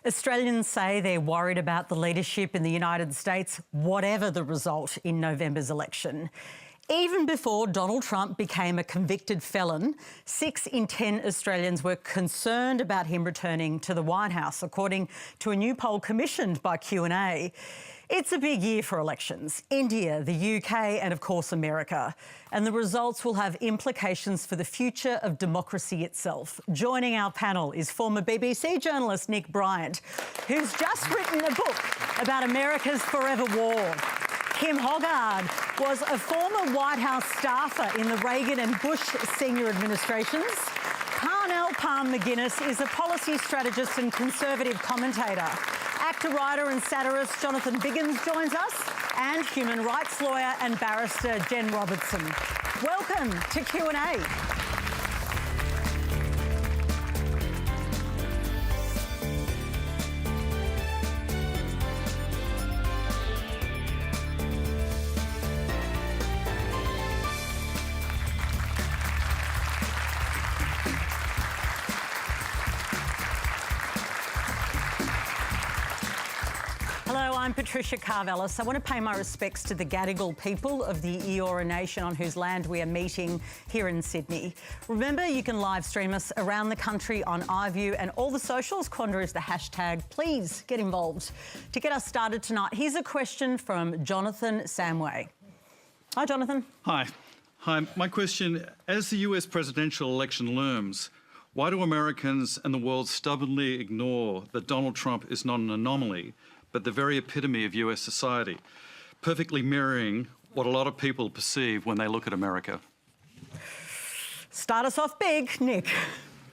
Australians say they're worried about the leadership in the United States, whatever the result in November's election. Even before Donald Trump became a convicted felon, 6 in 10 Australians were concerned about him returning to the White House, according to a new poll commissioned by Q&A. It's a big year for elections. India, the UK and, of course, America. And the results will have implications for the future of democracy itself. Joining our panel is former BBC journalist Nick Bryant, who's just written a book about America's forever war. Kim Hoggard was a former White House staffer in the Reagan and Bush senior administrations. Parnell McGuinness is a policy strategist and Conservative commentator. Actor, writer and satirist Jonathan Biggins joins us, and human rights lawyer and barrister Jen Robertson. Welcome to Q&A. Hello, I'm Patricia Carvelis. I want to pay my respects to the Gadigal people of the Eora Nation on whose land we are meeting here in Sydney. Remember, you can live stream us around the country on iView and all the socials. Quandra is the hashtag. Please get involved. To get us started tonight, here's a question from Jonathan Samway. Hi, Jonathan. Hi. My question, as the US presidential election looms, why do Americans and the world stubbornly ignore that Donald Trump is not an anomaly, but the very epitome of US society, perfectly mirroring what a lot of people perceive when they look at America? Start us off big, Nick.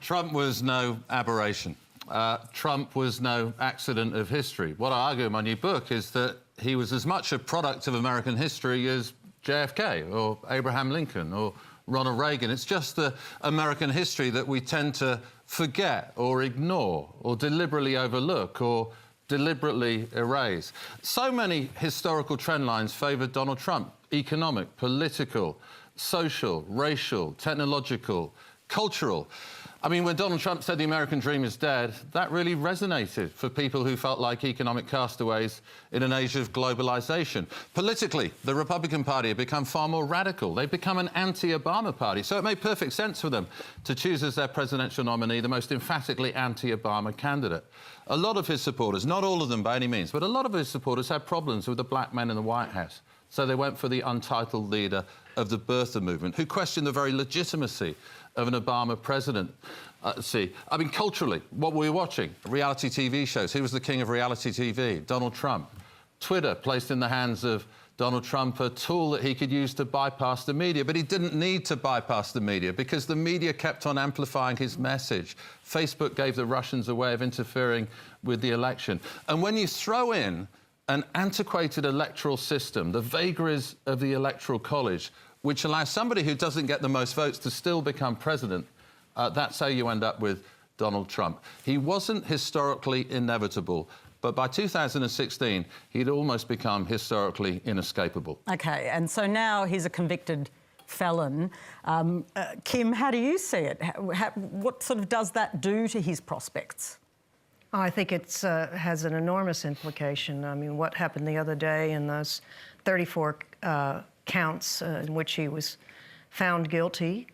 Trump was no aberration. Trump was no accident of history. What I argue in my new book is that he was as much a product of American history as JFK or Abraham Lincoln or Ronald Reagan. It's just the American history that we tend to forget or ignore or deliberately overlook or deliberately erase. So many historical trend lines favoured Donald Trump: economic, political, social, racial, technological, cultural. I mean, when Donald Trump said the American dream is dead, that really resonated for people who felt like economic castaways in an age of globalisation. Politically, the Republican Party had become far more radical. They'd become an anti-Obama party, so it made perfect sense for them to choose as their presidential nominee the most emphatically anti-Obama candidate. A lot of his supporters, not all of them by any means, but a lot of his supporters had problems with the black men in the White House. So they went for the untitled leader of the birther movement, who questioned the very legitimacy of an Obama president. I mean, culturally, what were we watching? Reality TV shows. Who was the king of reality TV? Donald Trump. Twitter placed in the hands of Donald Trump a tool that he could use to bypass the media, but he didn't need to bypass the media because the media kept on amplifying his message. Facebook gave the Russians a way of interfering with the election. And when you throw in an antiquated electoral system, the vagaries of the Electoral College, which allows somebody who doesn't get the most votes to still become president, that's how you end up with Donald Trump. He wasn't historically inevitable, but by 2016, he'd almost become historically inescapable. OK, and so now he's a convicted felon. Kim, how do you see it? What sort of does that do to his prospects? I think it has an enormous implication. I mean, what happened the other day in those 34 counts in which he was found guilty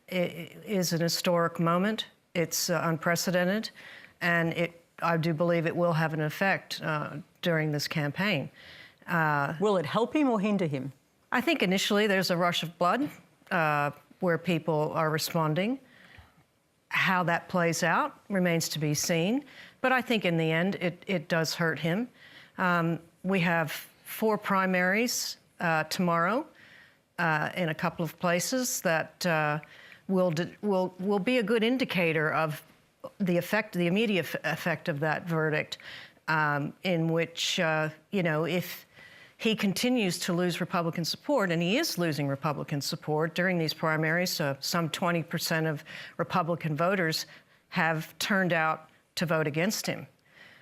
is an historic moment. It's unprecedented, and I do believe it will have an effect during this campaign. Will it help him or hinder him? I think initially there's a rush of blood where people are responding. How that plays out remains to be seen, but I think in the end it does hurt him. We have 4 primaries tomorrow in a couple of places that will be a good indicator of the immediate effect of that verdict, in which, you know, if he continues to lose Republican support, and he is losing Republican support during these primaries, so some 20% of Republican voters have turned out to vote against him.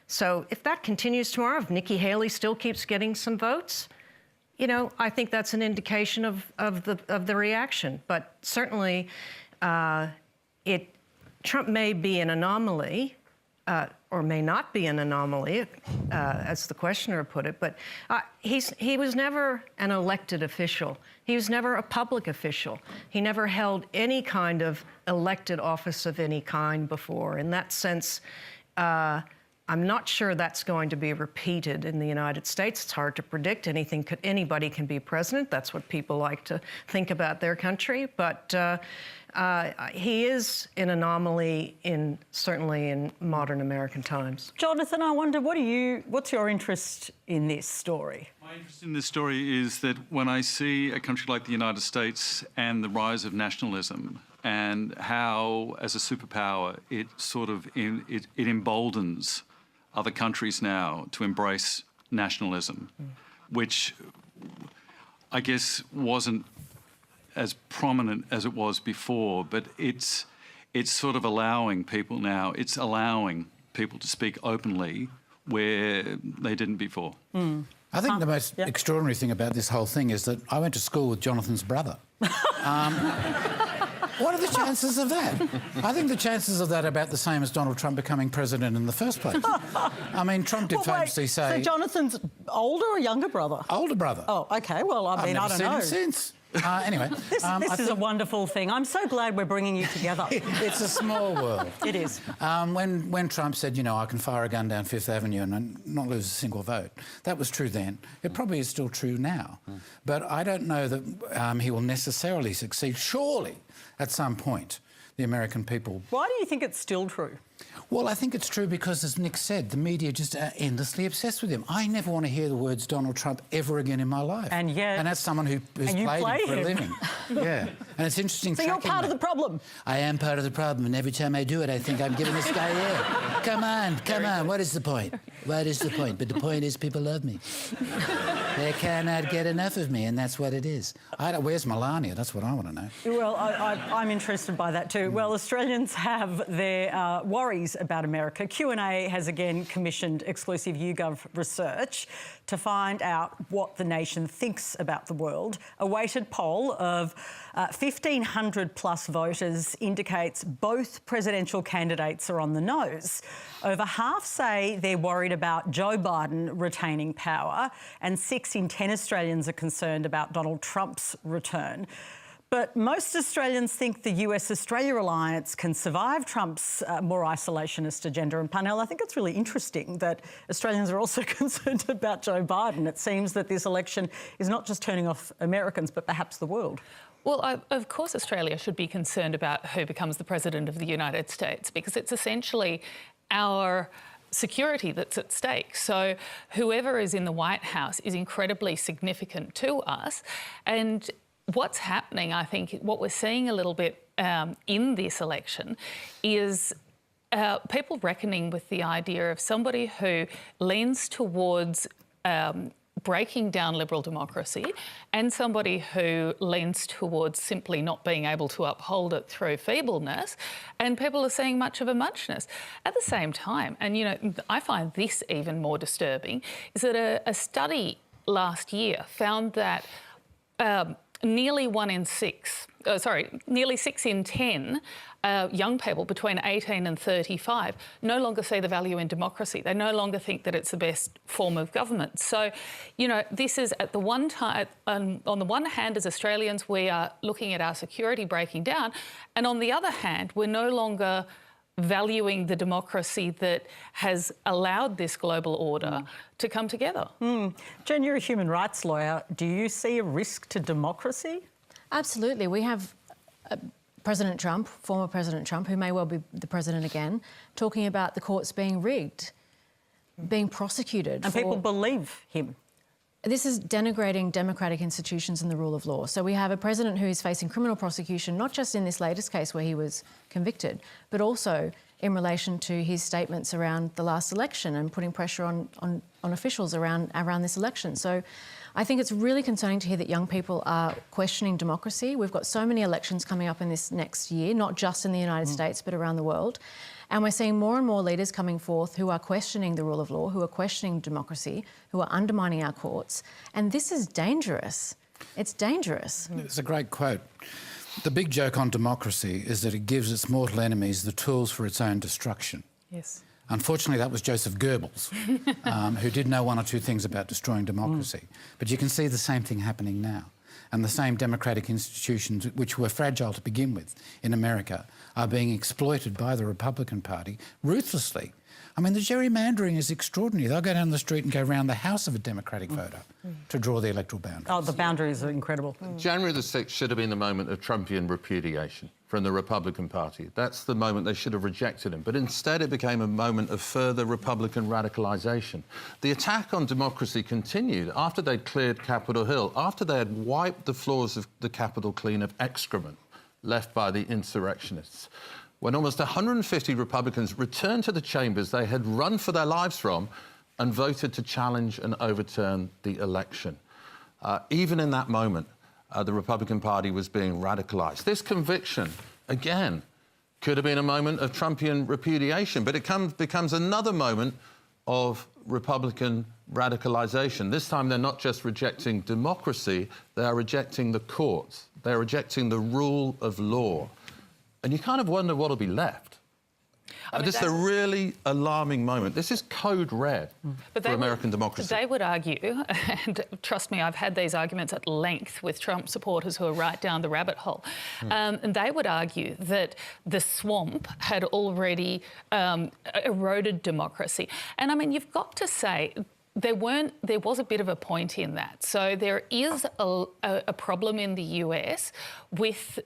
So if that continues tomorrow, if Nikki Haley still keeps getting some votes, you know, I think that's an indication of the reaction. But certainly, Trump may be an anomaly, or may not be an anomaly, as the questioner put it, but he was never an elected official. He was never a public official. He never held any kind of elected office of any kind before. In that sense, I'm not sure that's going to be repeated in the United States. It's hard to predict. Anybody can be president. That's what people like to think about their country. But he is an anomaly certainly in modern American times. Jonathan, I wonder, what's your interest in this story? My interest in this story is that when I see a country like the United States and the rise of nationalism and how, as a superpower, it sort of it emboldens other countries now to embrace nationalism, which I guess wasn't as prominent as it was before, but it's sort of allowing people now, it's allowing people to speak openly where they didn't before. I think the most extraordinary thing about this whole thing is that I went to school with Jonathan's brother. What are the chances of that? I think the chances of that are about the same as Donald Trump becoming president in the first place. I mean, Trump did famously say... So Jonathan's older or younger brother? Older brother. Oh, OK. Well, I mean, I don't know. I've never seen him since. Anyway... This is a wonderful thing. I'm so glad we're bringing you together. It's a small world. It is. When Trump said, you know, I can fire a gun down Fifth Avenue and not lose a single vote, that was true then. It probably is still true now. But I don't know that he will necessarily succeed. Surely, at some point, the American people... Why do you think it's still true? Well, I think it's true because, as Nick said, the media just are endlessly obsessed with him. I never want to hear the words Donald Trump ever again in my life. And yet... And that's someone who's played him for a living. Yeah. And it's interesting... So you're part of the problem? I am part of the problem, and every time I do it, I think I'm giving this guy air. Come on, what is the point? What is the point? But the point is people love me. They cannot get enough of me, and that's what it is. Where's Melania? That's what I want to know. Well, I'm interested by that too. Well, Australians have their worries about America. Q&A has again commissioned exclusive YouGov research to find out what the nation thinks about the world. A weighted poll of 1,500 plus voters indicates both presidential candidates are on the nose. Over half say they're worried about Joe Biden retaining power, and 6 in 10 Australians are concerned about Donald Trump's return. But most Australians think the US-Australia alliance can survive Trump's more isolationist agenda. And Parnell, I think it's really interesting that Australians are also concerned about Joe Biden. It seems that this election is not just turning off Americans, but perhaps the world. Well, of course Australia should be concerned about who becomes the President of the United States, because it's essentially our security that's at stake. So whoever is in the White House is incredibly significant to us. And what's happening, I think, what we're seeing a little bit in this election is people reckoning with the idea of somebody who leans towards breaking down liberal democracy and somebody who leans towards simply not being able to uphold it through feebleness, and people are seeing much of a muchness. At the same time, and, you know, I find this even more disturbing, is that a study last year found that nearly 6 in 10 young people between 18 and 35 no longer see the value in democracy. They no longer think that it's the best form of government. So, you know, this is at the one time, on the one hand, as Australians, we are looking at our security breaking down, and on the other hand, we're no longer valuing the democracy that has allowed this global order to come together. Jen, you're a human rights lawyer. Do you see a risk to democracy? Absolutely. We have President Trump, former President Trump, who may well be the president again, talking about the courts being rigged, being prosecuted. And people believe him. This is denigrating democratic institutions and the rule of law. So we have a president who is facing criminal prosecution, not just in this latest case where he was convicted, but also in relation to his statements around the last election and putting pressure on officials around this election. So I think it's really concerning to hear that young people are questioning democracy. We've got so many elections coming up in this next year, not just in the United States, but around the world. And we're seeing more and more leaders coming forth who are questioning the rule of law, who are questioning democracy, who are undermining our courts. And this is dangerous. It's dangerous. It's a great quote. The big joke on democracy is that it gives its mortal enemies the tools for its own destruction. Yes. Unfortunately, that was Joseph Goebbels, who did know one or two things about destroying democracy. But you can see the same thing happening now. And the same democratic institutions, which were fragile to begin with in America, are being exploited by the Republican Party ruthlessly. I mean, the gerrymandering is extraordinary. They'll go down the street and go around the house of a Democratic voter to draw the electoral boundaries. Oh, the boundaries are incredible. January the 6th should have been the moment of Trumpian repudiation from the Republican Party. That's the moment they should have rejected him. But instead it became a moment of further Republican radicalisation. The attack on democracy continued after they'd cleared Capitol Hill, after they had wiped the floors of the Capitol clean of excrement left by the insurrectionists. When almost 150 Republicans returned to the chambers they had run for their lives from and voted to challenge and overturn the election. Even in that moment, the Republican Party was being radicalised. This conviction, again, could have been a moment of Trumpian repudiation, but it becomes another moment of Republican radicalisation. This time they're not just rejecting democracy, they are rejecting the courts. They're rejecting the rule of law. And you kind of wonder what'll be left. This is a really alarming moment. This is code red for American democracy. They would argue, and trust me, I've had these arguments at length with Trump supporters who are right down the rabbit hole, and they would argue that the swamp had already eroded democracy. And I mean, you've got to say, there was a bit of a point in that. So there is a problem in the US with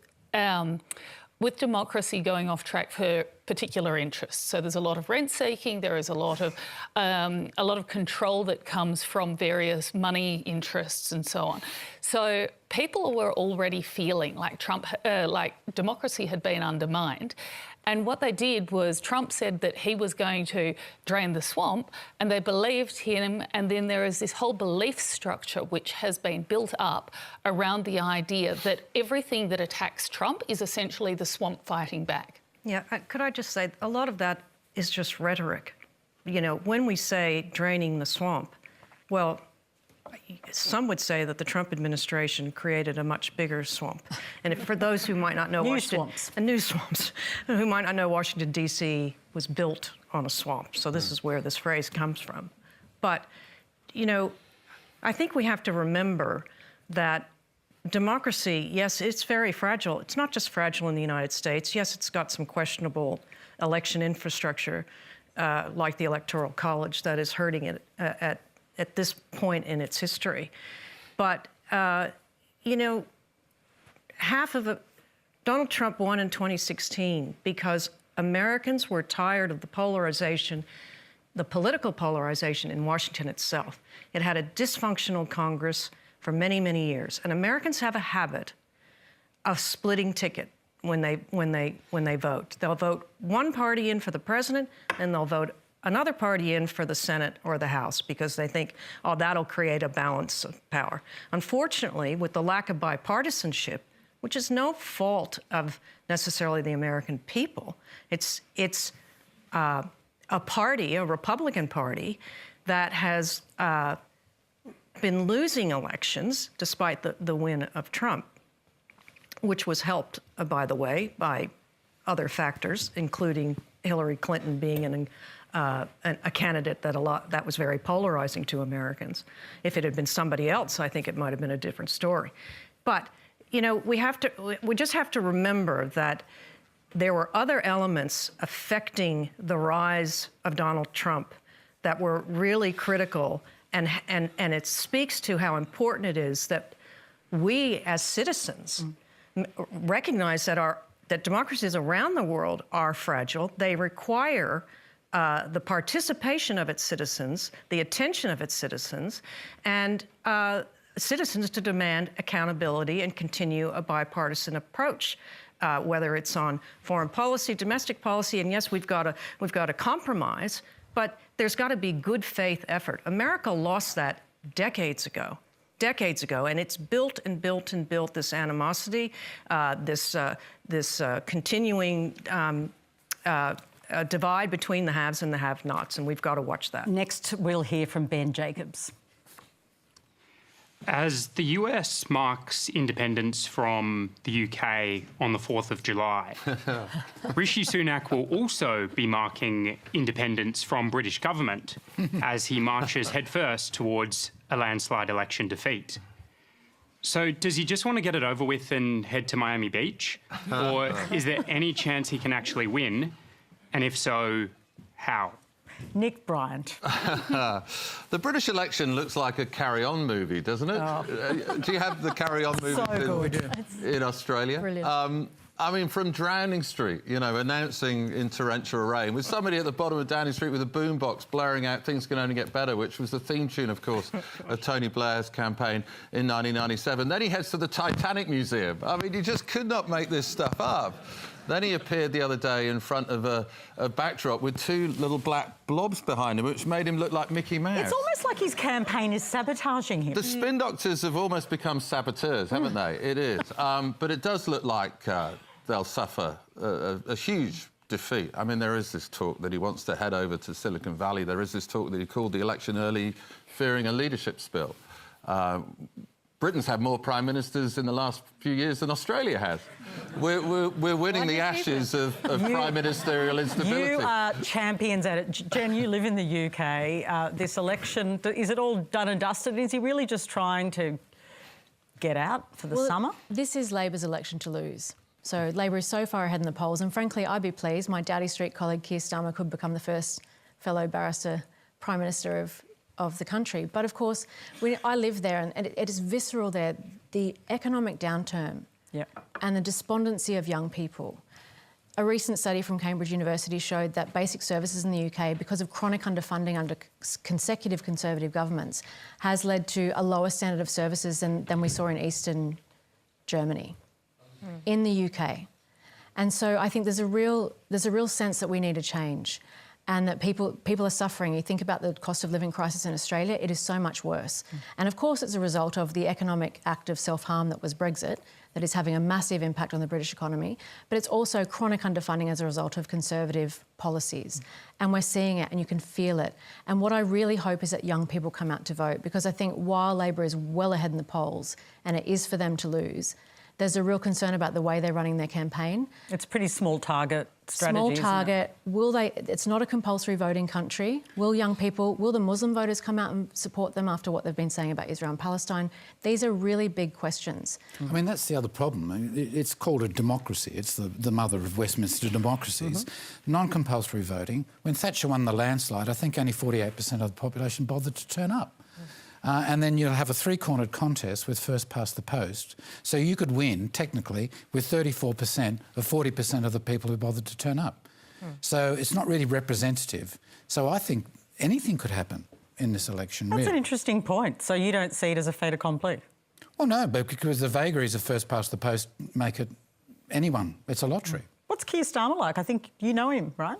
democracy going off track for particular interests. So there's a lot of rent seeking, there is a lot of control that comes from various money interests and so on. So people were already feeling like like democracy had been undermined. And what they did was Trump said that he was going to drain the swamp, and they believed him. And then there is this whole belief structure which has been built up around the idea that everything that attacks Trump is essentially the swamp fighting back. Yeah, could I just say, a lot of that is just rhetoric. You know, when we say draining the swamp, well, some would say that the Trump administration created a much bigger swamp. And for those who might not know new swamps, who might not know, Washington, D.C. was built on a swamp. So this is where this phrase comes from. But, you know, I think we have to remember that democracy, yes, it's very fragile. It's not just fragile in the United States. Yes, it's got some questionable election infrastructure, like the Electoral College, that is hurting it at this point in its history. But, you know, Donald Trump won in 2016 because Americans were tired of the polarization, the political polarization in Washington itself. It had a dysfunctional Congress for many, many years. And Americans have a habit of splitting ticket when they vote. They'll vote one party in for the president, and they'll vote another party in for the Senate or the House because they think, oh, that'll create a balance of power. Unfortunately, with the lack of bipartisanship, which is no fault of necessarily the American people, it's a party, a Republican Party, that has been losing elections despite the win of Trump, which was helped, by the way, by other factors, including Hillary Clinton being a candidate that was very polarizing to Americans. If it had been somebody else, I think it might have been a different story. But, you know, we just have to remember that there were other elements affecting the rise of Donald Trump that were really critical, and it speaks to how important it is that we as citizens recognize that democracies around the world are fragile. They require the participation of its citizens, the attention of its citizens, and citizens to demand accountability and continue a bipartisan approach, whether it's on foreign policy, domestic policy, and yes, we've got to compromise, but there's got to be good faith effort. America lost that decades ago, and it's built and built and built this animosity, this continuing divide between the haves and the have-nots, and we've got to watch that. Next, we'll hear from Ben Jacobs. As the US marks independence from the UK on the 4th of July, Rishi Sunak will also be marking independence from British government as he marches headfirst towards a landslide election defeat. So does he just want to get it over with and head to Miami Beach? Or is there any chance he can actually win? And if so, how? Nick Bryant. The British election looks like a Carry On movie, doesn't it? Oh. Do you have the Carry On movie in Australia? Brilliant. I mean, from Downing Street, you know, announcing in torrential rain, with somebody at the bottom of Downing Street with a boombox blaring out "Things Can Only Get Better," which was the theme tune, of course, of Tony Blair's campaign in 1997. Then he heads to the Titanic Museum. I mean, you just could not make this stuff up. Then he appeared the other day in front of a backdrop with two little black blobs behind him, which made him look like Mickey Mouse. It's almost like his campaign is sabotaging him. The spin doctors have almost become saboteurs, haven't they? It is. But it does look like they'll suffer a huge defeat. I mean, there is this talk that he wants to head over to Silicon Valley. There is this talk that he called the election early, fearing a leadership spill. Britain's had more prime ministers in the last few years than Australia has. We're winning the ashes of prime ministerial instability. You are champions at it. Jen, you live in the UK. This election, is it all done and dusted? Is he really just trying to get out for the summer? This is Labor's election to lose. So Labor is so far ahead in the polls, and frankly, I'd be pleased. My Downing Street colleague Keir Starmer could become the first fellow barrister Prime Minister of the country. But of course, I live there, and it is visceral there. The economic downturn and the despondency of young people. A recent study from Cambridge University showed that basic services in the UK, because of chronic underfunding under consecutive Conservative governments, has led to a lower standard of services than we saw in Eastern Germany, in the UK. And so I think there's a real sense that we need a change, and that people are suffering. You think about the cost of living crisis in Australia, it is so much worse. And of course it's a result of the economic act of self-harm that was Brexit, that is having a massive impact on the British economy, but it's also chronic underfunding as a result of Conservative policies. And we're seeing it, and you can feel it. And what I really hope is that young people come out to vote, because I think while Labor is well ahead in the polls, and it is for them to lose, there's a real concern about the way they're running their campaign. It's pretty small target strategy. Small target. Will they? It's not a compulsory voting country. Will young people, will the Muslim voters come out and support them after what they've been saying about Israel and Palestine? These are really big questions. I mean, that's the other problem. I mean, it's called a democracy. It's the mother of Westminster democracies. Non-compulsory voting. When Thatcher won the landslide, I think only 48% of the population bothered to turn up. And then you'll have a three-cornered contest with first past the post. So you could win, technically, with 34% of 40% of the people who bothered to turn up. So it's not really representative. So I think anything could happen in this election, That's really. an interesting point. So you don't see it as a fait accompli? Well, no, but because the vagaries of first past the post make it anyone. It's a lottery. What's Keir Starmer like? I think you know him, right?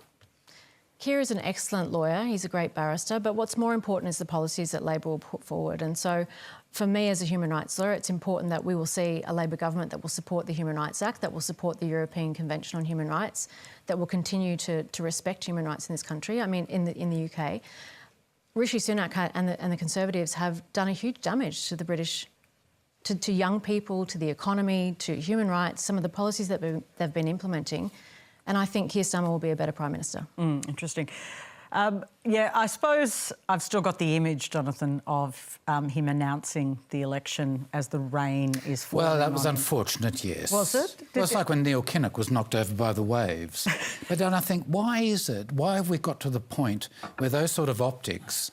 Keir is an excellent lawyer, he's a great barrister, but what's more important is the policies that Labor will put forward. And so for me as a human rights lawyer, it's important that we will see a Labor government that will support the Human Rights Act, that will support the European Convention on Human Rights, that will continue to respect human rights in this country. I mean, in the UK, Rishi Sunak and the Conservatives have done a huge damage to the British, to young people, to the economy, to human rights, some of the policies that they've been implementing. And I think Keir Starmer will be a better Prime Minister. Interesting. Yeah, I suppose I've still got the image, Jonathan, of him announcing the election as the rain is falling. Well, that was on him. unfortunate, yes. Was it? Well, it's like when Neil Kinnock was knocked over by the waves. But then I think, why is it? Why have we got to the point where those sort of optics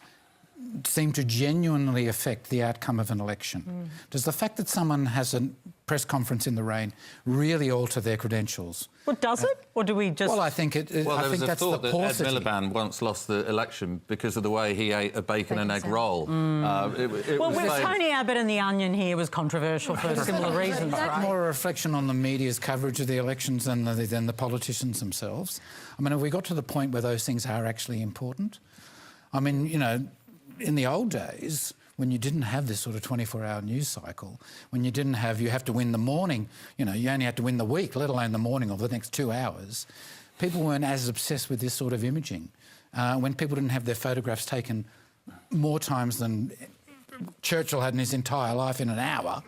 seem to genuinely affect the outcome of an election? Does the fact that someone has a press conference in the rain really alter their credentials? Well, does it? Or do we just... Well, I think it... Well, I think there was that's a thought the that Ed paucity. Miliband once lost the election because of the way he ate a bacon and egg roll. well, was Tony Abbott and the Onion here was controversial for similar reasons, right? More a reflection on the media's coverage of the elections than the politicians themselves. I mean, have we got to the point where those things are actually important? I mean, you know, in the old days, when you didn't have this sort of 24-hour news cycle, when you didn't have, you have to win the morning, you know, you only had to win the week, let alone the morning or the next 2 hours, people weren't as obsessed with this sort of imaging. When people didn't have their photographs taken more times than Churchill had in his entire life in an hour,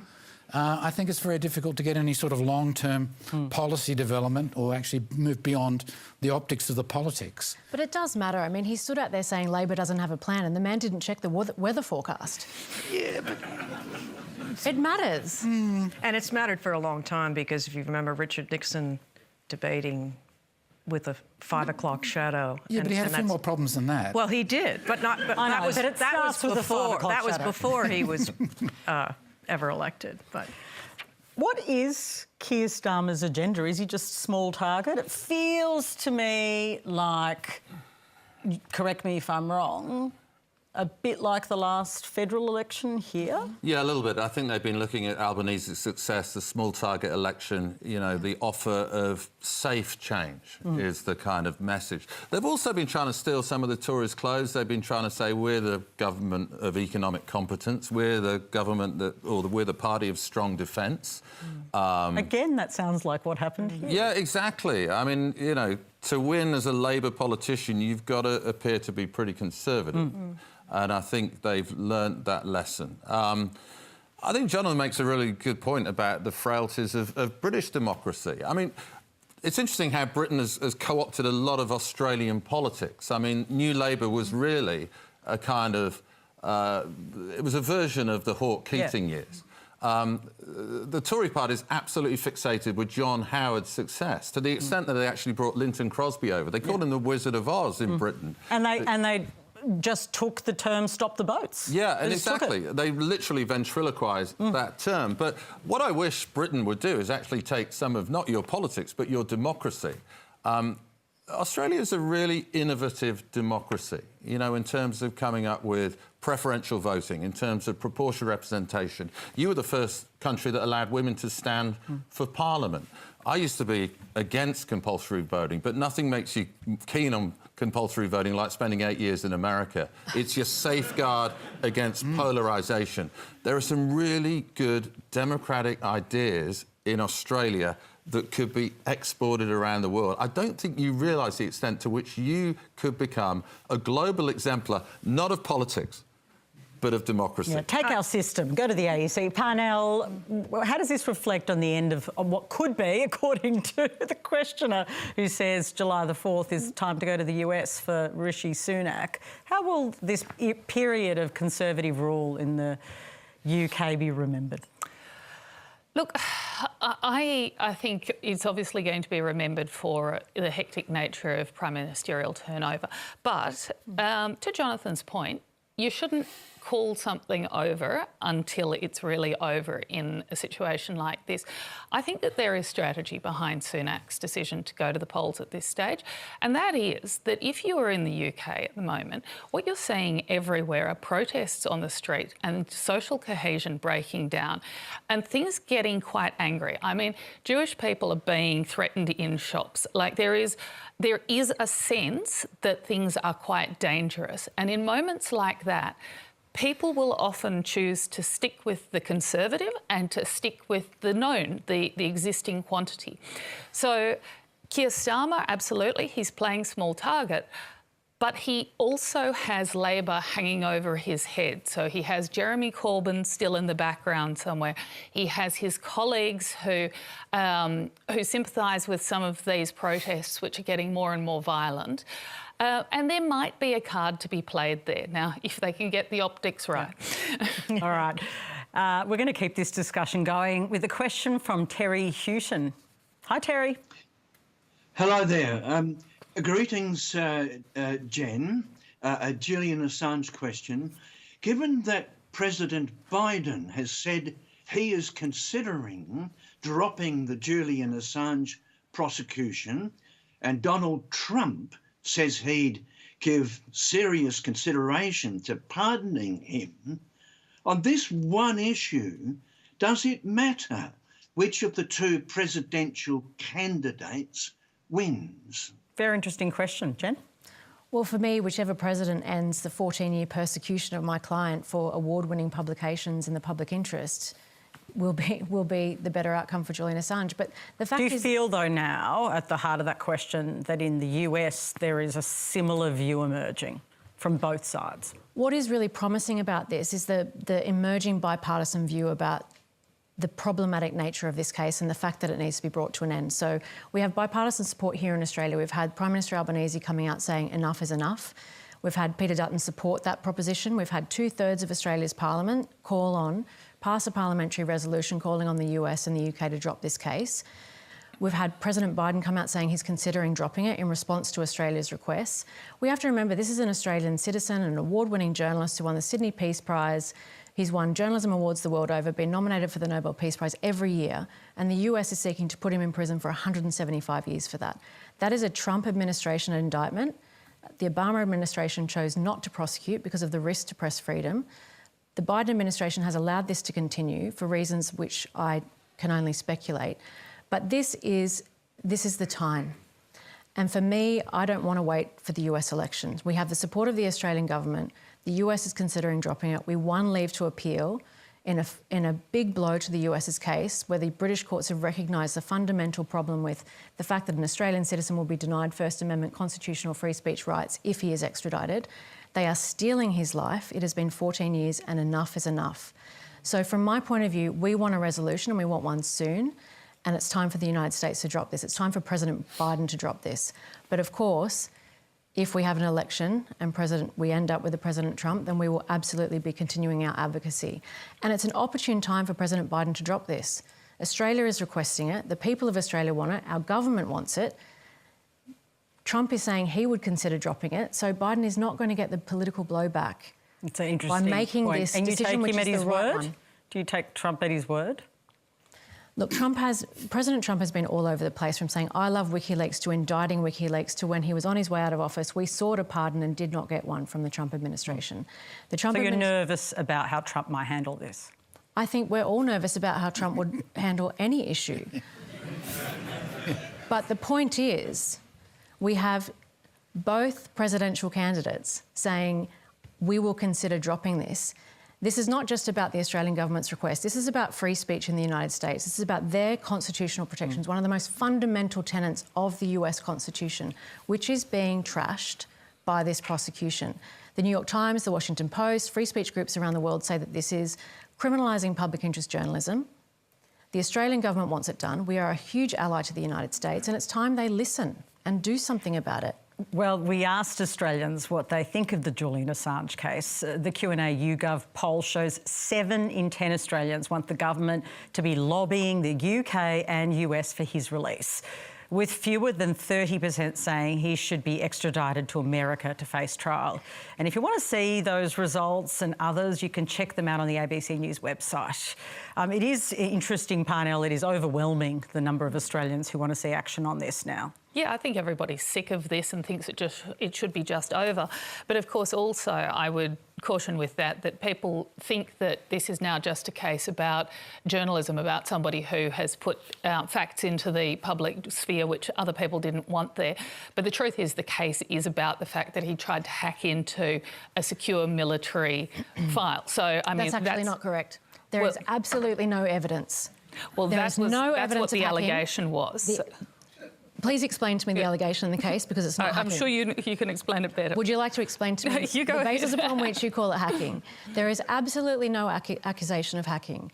I think it's very difficult to get any sort of long-term policy development or actually move beyond the optics of the politics. But it does matter. I mean, he stood out there saying Labor doesn't have a plan, and the man didn't check the weather forecast. Yeah, but... It matters. And it's mattered for a long time, because if you remember Richard Nixon debating with a 5 o'clock shadow. Yeah, but he had a few more problems than that. Well, he did, but not. But I know, that was but it that was starts with a 5 before. o'clock That was shadow. before he was ever elected. But What is Keir Starmer's agenda? Is he just a small target? It feels to me like, correct me if I'm wrong, a bit like the last federal election here? Yeah, a little bit. I think they've been looking at Albanese's success, the small target election, you know, the offer of safe change is the kind of message. They've also been trying to steal some of the Tories' clothes. They've been trying to say we're the government of economic competence, we're the government that, or we're the party of strong defence. Again, that sounds like what happened here. Yeah, exactly. I mean, you know, to win as a Labour politician, you've got to appear to be pretty conservative. And I think they've learnt that lesson. I think Jonathan makes a really good point about the frailties of British democracy. I mean, it's interesting how Britain has co-opted a lot of Australian politics. I mean, New Labour was really a kind of... it was a version of the Hawke-Keating years. The Tory party is absolutely fixated with John Howard's success, to the extent that they actually brought Lynton Crosby over. They called him the Wizard of Oz in Britain. And they just took the term "stop the boats." Yeah, and exactly. They literally ventriloquised that term. But what I wish Britain would do is actually take some of, not your politics, but your democracy. Australia is a really innovative democracy, you know, in terms of coming up with preferential voting, in terms of proportional representation. You were the first country that allowed women to stand for Parliament. I used to be against compulsory voting, but nothing makes you keen on compulsory voting like spending 8 years in America. It's your safeguard against polarisation. There are some really good democratic ideas in Australia that could be exported around the world. I don't think you realise the extent to which you could become a global exemplar, not of politics, but of democracy. Yeah, take our system, go to the AEC. Parnell, how does this reflect on the end of what could be, according to the questioner who says July the 4th is time to go to the US for Rishi Sunak? How will this period of Conservative rule in the UK be remembered? Look, I think it's obviously going to be remembered for the hectic nature of prime ministerial turnover. But to Jonathan's point, you shouldn't call something over until it's really over in a situation like this. I think that there is strategy behind Sunak's decision to go to the polls at this stage, and that is that if you are in the UK at the moment, what you're seeing everywhere are protests on the street and social cohesion breaking down and things getting quite angry. I mean, Jewish people are being threatened in shops. Like there is a sense that things are quite dangerous, and in moments like that, people will often choose to stick with the conservative and to stick with the known, the existing quantity. So Keir Starmer, absolutely, he's playing small target, but he also has Labor hanging over his head. So he has Jeremy Corbyn still in the background somewhere. He has his colleagues who sympathise with some of these protests, which are getting more and more violent. And there might be a card to be played there. Now, if they can get the optics right. All right. We're going to keep this discussion going with a question from Terry Houghton. Hi, Terry. Hello there. Greetings, Jen. A Julian Assange question. Given that President Biden has said he is considering dropping the Julian Assange prosecution, and Donald Trump says he'd give serious consideration to pardoning him, on this one issue, does it matter which of the two presidential candidates wins? Very interesting question. Jen? Well, for me, whichever president ends the 14-year persecution of my client for award-winning publications in the public interest will be the better outcome for Julian Assange. But the fact is... Do you feel, though, now, at the heart of that question, that in the US there is a similar view emerging, from both sides. What is really promising about this is the emerging bipartisan view about the problematic nature of this case and the fact that it needs to be brought to an end. So we have bipartisan support here in Australia. We've had Prime Minister Albanese coming out saying enough is enough. We've had Peter Dutton support that proposition. We've had 2/3 of Australia's parliament pass a parliamentary resolution calling on the US and the UK to drop this case. We've had President Biden come out saying he's considering dropping it in response to Australia's requests. We have to remember this is an Australian citizen, an award-winning journalist who won the Sydney Peace Prize. He's won journalism awards the world over, been nominated for the Nobel Peace Prize every year, and the US is seeking to put him in prison for 175 years for that. That is a Trump administration indictment. The Obama administration chose not to prosecute because of the risk to press freedom. The Biden administration has allowed this to continue for reasons which I can only speculate. But this is the time. And for me, I don't want to wait for the US elections. We have the support of the Australian government. The US is considering dropping it. We won leave to appeal in a big blow to the US's case, where the British courts have recognised the fundamental problem with the fact that an Australian citizen will be denied First Amendment constitutional free speech rights if he is extradited. They are stealing his life. It has been 14 years and enough is enough. So from my point of view, we want a resolution and we want one soon. And it's time for the United States to drop this. It's time for President Biden to drop this. But of course, if we have an election and we end up with a President Trump, then we will absolutely be continuing our advocacy. And it's an opportune time for President Biden to drop this. Australia is requesting it. The people of Australia want it. Our government wants it. Trump is saying he would consider dropping it. So Biden is not going to get the political blowback. It's an interesting by making point. this and decision, which is the right one. Do you take Trump at his word? Look, President Trump has been all over the place, from saying, I love WikiLeaks, to indicting WikiLeaks, to when he was on his way out of office, we sought a pardon and did not get one from the Trump administration. So you're nervous about how Trump might handle this? I think we're all nervous about how Trump would handle any issue. But the point is, we have both presidential candidates saying, we will consider dropping this. This is not just about the Australian government's request. This is about free speech in the United States. This is about their constitutional protections, one of the most fundamental tenets of the US Constitution, which is being trashed by this prosecution. The New York Times, the Washington Post, free speech groups around the world say that this is criminalising public interest journalism. The Australian government wants it done. We are a huge ally to the United States, and it's time they listen and do something about it. Well, we asked Australians what they think of the Julian Assange case. The Q&A YouGov poll shows 7 in 10 Australians want the government to be lobbying the UK and US for his release, with fewer than 30% saying he should be extradited to America to face trial. And if you want to see those results and others, you can check them out on the ABC News website. It is interesting, Parnell, it is overwhelming, the number of Australians who want to see action on this now. Yeah, I think everybody's sick of this and thinks it should be just over. But of course, also, I would caution with that people think that this is now just a case about journalism, about somebody who has put facts into the public sphere which other people didn't want there. But the truth is, the case is about the fact that he tried to hack into a secure military file. So, I mean, that's actually not correct. There is absolutely no evidence. Well, that's what the allegation was. Please explain to me the allegation in the case, because it's not hacking. I'm sure you can explain it better. Would you like to explain to me You go the basis ahead. upon which you call it hacking? There is absolutely no accusation of hacking.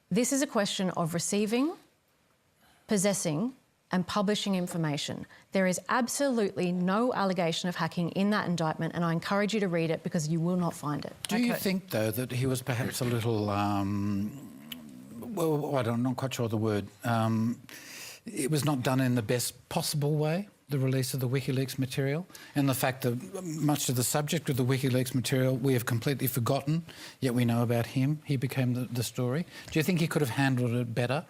This is a question of receiving, possessing and publishing information. There is absolutely no allegation of hacking in that indictment, and I encourage you to read it because you will not find it. Do you think, though, that he was perhaps a little, well, I'm not quite sure of the word, it was not done in the best possible way, the release of the WikiLeaks material, and the fact that much of the subject of the WikiLeaks material we have completely forgotten, yet we know about him. He became the story. Do you think he could have handled it better?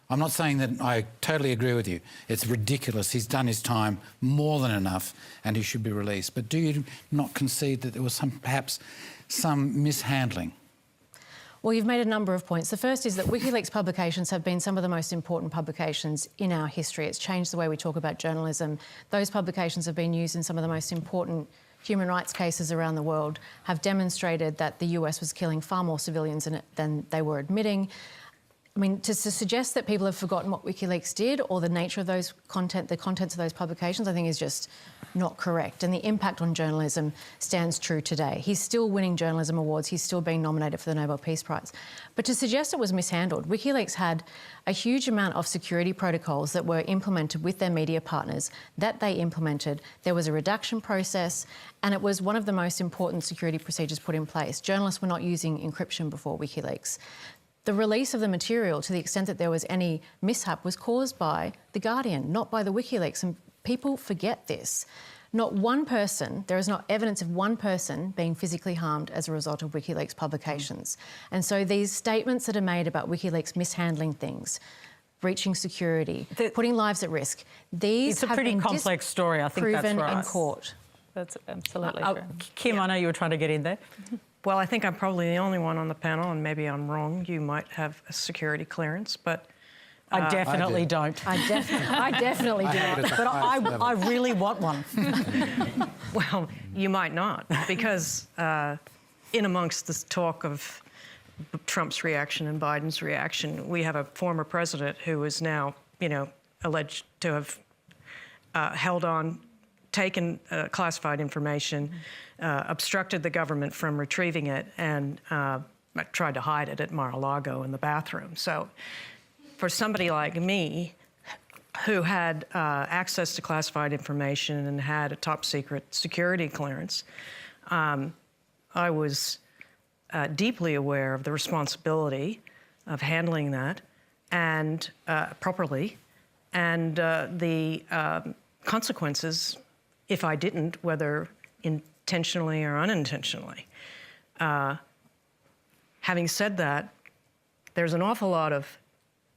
I'm not saying that I totally agree with you. It's ridiculous. He's done his time more than enough and he should be released. But do you not concede that there was perhaps some mishandling? Well, you've made a number of points. The first is that WikiLeaks publications have been some of the most important publications in our history. It's changed the way we talk about journalism. Those publications have been used in some of the most important human rights cases around the world, have demonstrated that the US was killing far more civilians in it than they were admitting. I mean, to suggest that people have forgotten what WikiLeaks did or the nature of the contents of those publications, I think is just not correct, and the impact on journalism stands true today. He's still winning journalism awards. He's still being nominated for the Nobel Peace Prize. But to suggest it was mishandled, WikiLeaks had a huge amount of security protocols that were implemented with their media partners that they implemented. There was a redaction process, and it was one of the most important security procedures put in place. Journalists were not using encryption before WikiLeaks. The release of the material, to the extent that there was any mishap, was caused by The Guardian, not by the WikiLeaks. And people forget this. Not one person, there is not evidence of one person being physically harmed as a result of WikiLeaks publications. And so these statements that are made about WikiLeaks mishandling things, breaching security, putting lives at risk, these it's a pretty complex story, I think that's right. proven in court. That's absolutely true. Kim, I know you were trying to get in there. Well, I think I'm probably the only one on the panel, and maybe I'm wrong. You might have a security clearance, but I definitely don't. I definitely do not. But I really want one. well, you might not, because in amongst this talk of Trump's reaction and Biden's reaction, we have a former president who is now, alleged to have taken classified information, obstructed the government from retrieving it, and tried to hide it at Mar-a-Lago in the bathroom. So for somebody like me, who had access to classified information and had a top secret security clearance, I was deeply aware of the responsibility of handling that and properly, and the consequences if I didn't, whether intentionally or unintentionally. Having said that, there's an awful lot of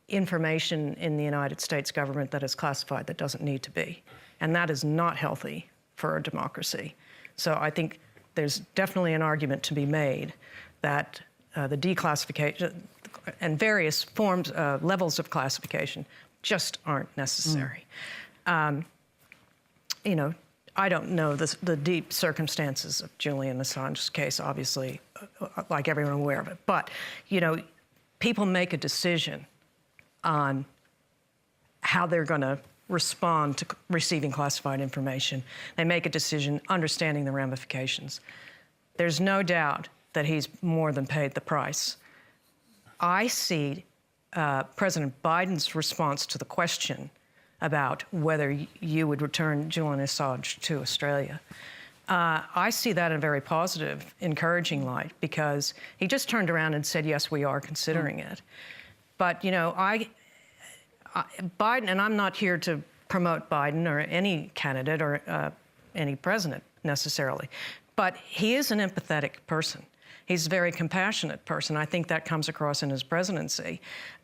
information in the United States government that is classified that doesn't need to be, and that is not healthy for a democracy. So I think there's definitely an argument to be made that the declassification and various forms, levels of classification just aren't necessary. I don't know the deep circumstances of Julian Assange's case, obviously, like everyone aware of it. But, people make a decision on how they're going to respond to receiving classified information. They make a decision understanding the ramifications. There's no doubt that he's more than paid the price. I see President Biden's response to the question about whether you would return Julian Assange to Australia. I see that in a very positive, encouraging light, because he just turned around and said, yes, we are considering it. But, Biden, and I'm not here to promote Biden or any candidate or any president necessarily, but he is an empathetic person. He's a very compassionate person. I think that comes across in his presidency.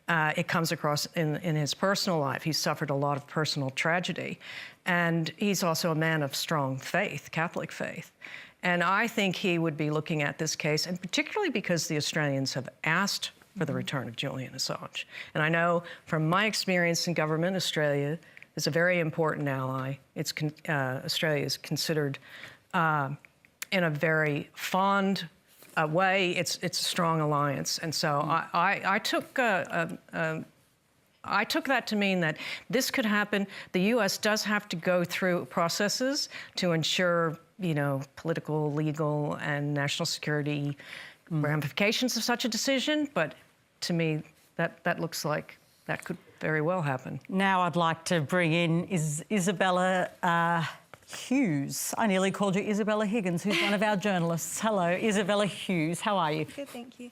It comes across in his personal life. He's suffered a lot of personal tragedy. And he's also a man of strong faith, Catholic faith. And I think he would be looking at this case, and particularly because the Australians have asked for the return of Julian Assange. And I know from my experience in government, Australia is a very important ally. Australia is considered in a very fond way. It's a strong alliance. And so I took that to mean that this could happen. The U.S. does have to go through processes to ensure, political, legal, and national security ramifications of such a decision. But to me, that looks like that could very well happen. Now I'd like to bring in Isabella Hughes. I nearly called you Isabella Higgins, who's one of our journalists. Hello, Isabella Hughes. How are you? Good, thank you.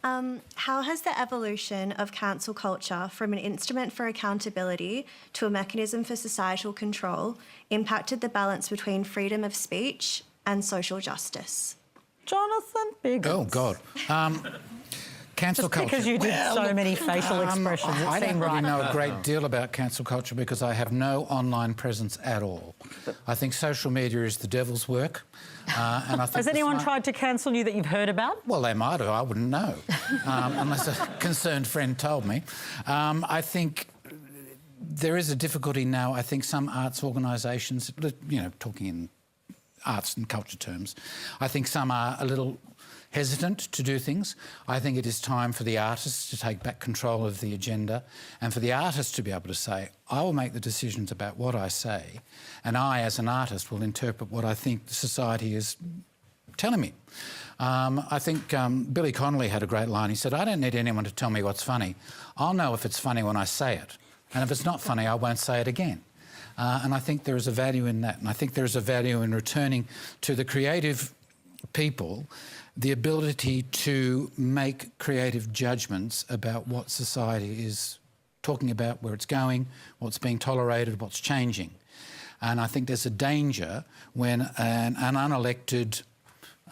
How has the evolution of cancel culture from an instrument for accountability to a mechanism for societal control impacted the balance between freedom of speech and social justice? Jonathan Biggins. Oh, God. Cancel culture. Because you did so many facial expressions, I don't really right. know a great deal about cancel culture because I have no online presence at all. I think social media is the devil's work. And I think has anyone tried to cancel you that you've heard about? Well, they might have. I wouldn't know, unless a concerned friend told me. I think there is a difficulty now. I think some arts organisations, talking in arts and culture terms. I think some are a little hesitant to do things. I think it is time for the artists to take back control of the agenda and for the artists to be able to say, I will make the decisions about what I say, and I, as an artist, will interpret what I think the society is telling me. I think Billy Connolly had a great line. He said, I don't need anyone to tell me what's funny. I'll know if it's funny when I say it. And if it's not funny, I won't say it again. And I think there is a value in that. And I think there is a value in returning to the creative people the ability to make creative judgments about what society is talking about, where it's going, what's being tolerated, what's changing. And I think there's a danger when an unelected,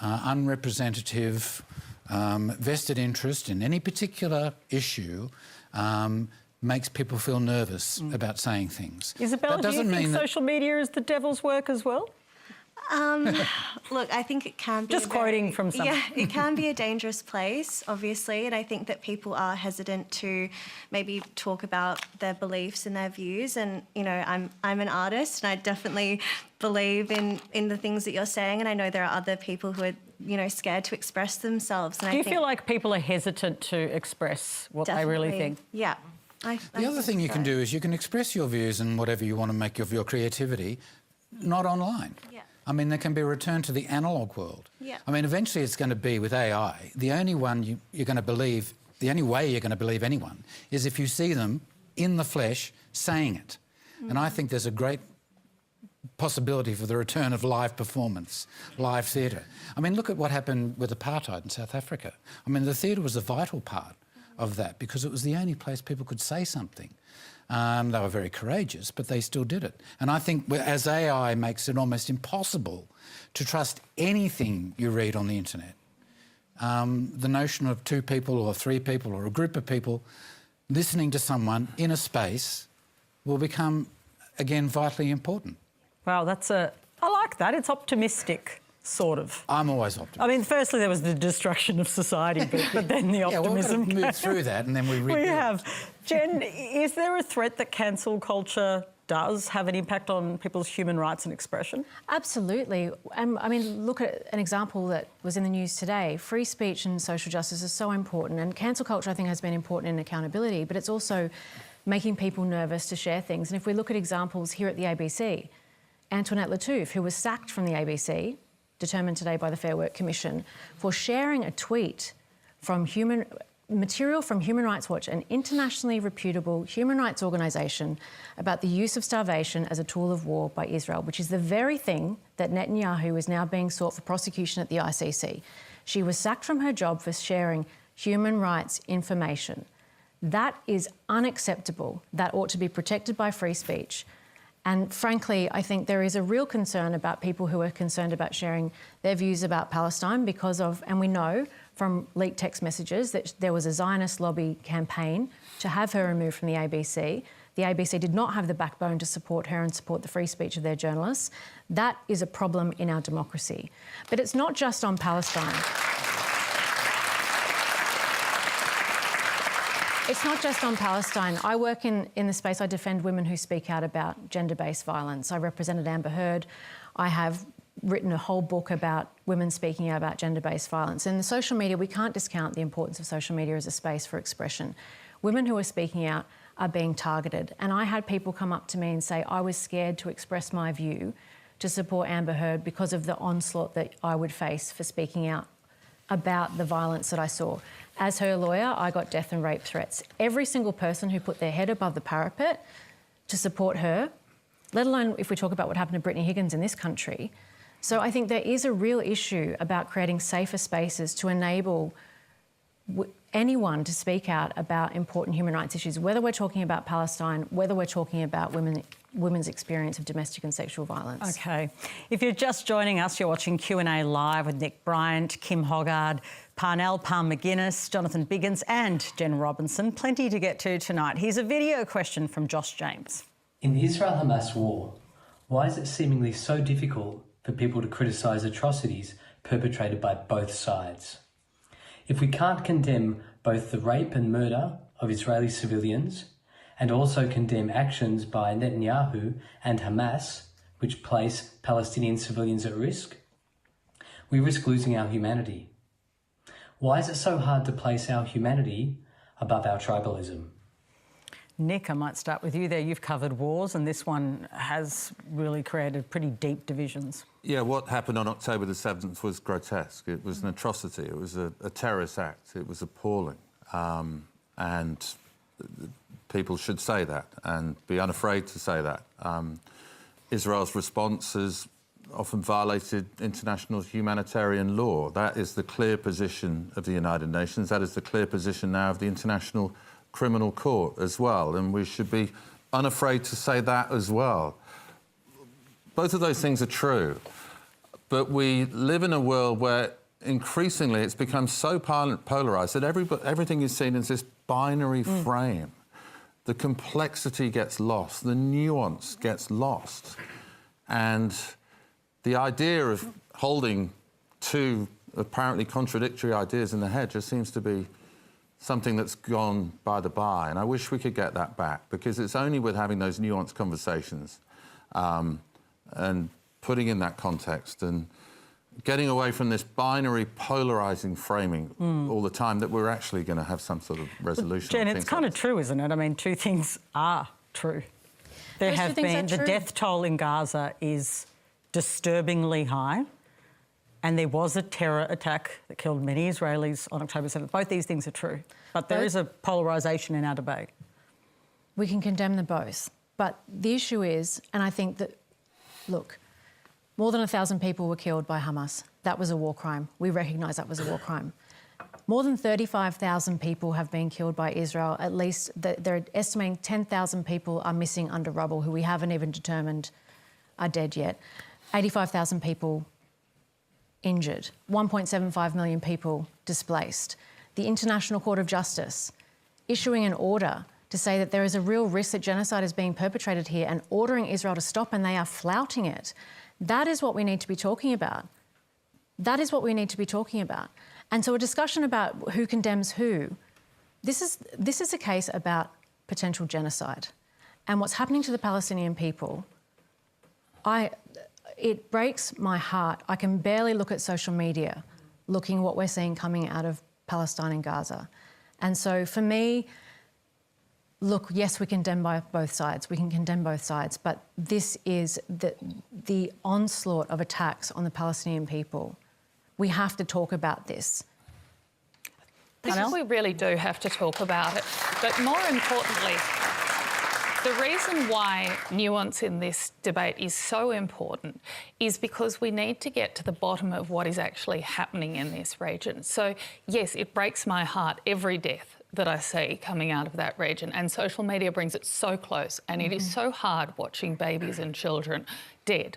unrepresentative, vested interest in any particular issue makes people feel nervous about saying things. Isabel, do you think social media is the devil's work as well? Look, I think it can be... Just quoting from some... Yeah, it can be a dangerous place, obviously, and I think that people are hesitant to maybe talk about their beliefs and their views. And, you know, I'm an artist and I definitely believe in the things that you're saying, and I know there are other people who are, you know, scared to express themselves. And do you feel like people are hesitant to express what they really think? Yeah. The other thing you can do is you can express your views and whatever you want to make of your creativity, not online. Yeah. I mean, there can be a return to the analogue world. Yeah. I mean, eventually it's going to be with AI. The only one you're going to believe, the only way you're going to believe anyone is if you see them in the flesh saying it. And I think there's a great possibility for the return of live performance, live theatre. I mean, look at what happened with apartheid in South Africa. I mean, the theatre was a vital part of that because it was the only place people could say something. They were very courageous, but they still did it. And I think as AI makes it almost impossible to trust anything you read on the internet, the notion of two people or three people or a group of people listening to someone in a space will become, again, vitally important. Wow, I like that. It's optimistic. Sort of. I'm always optimistic. I mean, firstly, there was the destruction of society, but then the optimism. Yeah, we've got to move through that and then we rebuild. We have. Jen, is there a threat that cancel culture does have an impact on people's human rights and expression? Absolutely. I mean, look at an example that was in the news today. Free speech and social justice is so important, and cancel culture, I think, has been important in accountability, but it's also making people nervous to share things. And if we look at examples here at the ABC, Antoinette Lattouf, who was sacked from the ABC, determined today by the Fair Work Commission, for sharing a tweet from material from Human Rights Watch, an internationally reputable human rights organisation, about the use of starvation as a tool of war by Israel, which is the very thing that Netanyahu is now being sought for prosecution at the ICC. She was sacked from her job for sharing human rights information. That is unacceptable. That ought to be protected by free speech. And frankly, I think there is a real concern about people who are concerned about sharing their views about Palestine because of, and we know from leaked text messages that there was a Zionist lobby campaign to have her removed from the ABC. The ABC did not have the backbone to support her and support the free speech of their journalists. That is a problem in our democracy. But it's not just on Palestine. It's not just on Palestine. I work in the space, I defend women who speak out about gender-based violence. I represented Amber Heard. I have written a whole book about women speaking out about gender-based violence. And the social media, we can't discount the importance of social media as a space for expression. Women who are speaking out are being targeted. And I had people come up to me and say, I was scared to express my view to support Amber Heard because of the onslaught that I would face for speaking out about the violence that I saw. As her lawyer, I got death and rape threats. Every single person who put their head above the parapet to support her, let alone if we talk about what happened to Brittany Higgins in this country. So I think there is a real issue about creating safer spaces to enable anyone to speak out about important human rights issues, whether we're talking about Palestine, whether we're talking about women's experience of domestic and sexual violence. OK. If you're just joining us, you're watching Q&A Live with Nick Bryant, Kim Hoggard, Parnell, Palme, McGuinness, Jonathan Biggins and Jen Robinson. Plenty to get to tonight. Here's a video question from Josh James. In the Israel-Hamas war, why is it seemingly so difficult for people to criticise atrocities perpetrated by both sides? If we can't condemn both the rape and murder of Israeli civilians and also condemn actions by Netanyahu and Hamas, which place Palestinian civilians at risk, we risk losing our humanity. Why is it so hard to place our humanity above our tribalism? Nick, I might start with you there. You've covered wars, and this one has really created pretty deep divisions. Yeah, what happened on October the 7th was grotesque. It was an atrocity. It was a terrorist act. It was appalling. And people should say that and be unafraid to say that. Israel's response has often violated international humanitarian law. That is the clear position of the United Nations. That is the clear position now of the International Criminal Court as well, and we should be unafraid to say that as well. Both of those things are true, but we live in a world where increasingly it's become so polarised that everything is seen as this binary frame. The complexity gets lost, the nuance gets lost, and the idea of holding two apparently contradictory ideas in the head just seems to be something that's gone by the by, and I wish we could get that back, because it's only with having those nuanced conversations and putting in that context and getting away from this binary, polarising framing all the time that we're actually going to have some sort of resolution. Jen, it's kind of true, isn't it? I mean, two things are true. There have been... The death toll in Gaza is disturbingly high, and there was a terror attack that killed many Israelis on October 7th. Both these things are true. But there is a polarisation in our debate. We can condemn them both. But the issue is, and I think that, look, more than 1,000 people were killed by Hamas. That was a war crime. We recognise that was a war crime. More than 35,000 people have been killed by Israel. At least they're estimating 10,000 people are missing under rubble who we haven't even determined are dead yet. 85,000 people injured, 1.75 million people displaced. The International Court of Justice issuing an order to say that there is a real risk that genocide is being perpetrated here and ordering Israel to stop, and they are flouting it. That is what we need to be talking about. That is what we need to be talking about. And so a discussion about who condemns who, this is a case about potential genocide. And what's happening to the Palestinian people, it breaks my heart. I can barely look at social media looking at what we're seeing coming out of Palestine and Gaza. And so for me, look, yes, we condemn both sides. We can condemn both sides. But this is the onslaught of attacks on the Palestinian people. We have to talk about this. Panel? We really do have to talk about it. But more importantly, the reason why nuance in this debate is so important is because we need to get to the bottom of what is actually happening in this region. So, yes, it breaks my heart every death that I see coming out of that region, and social media brings it so close, and it is so hard watching babies and children dead.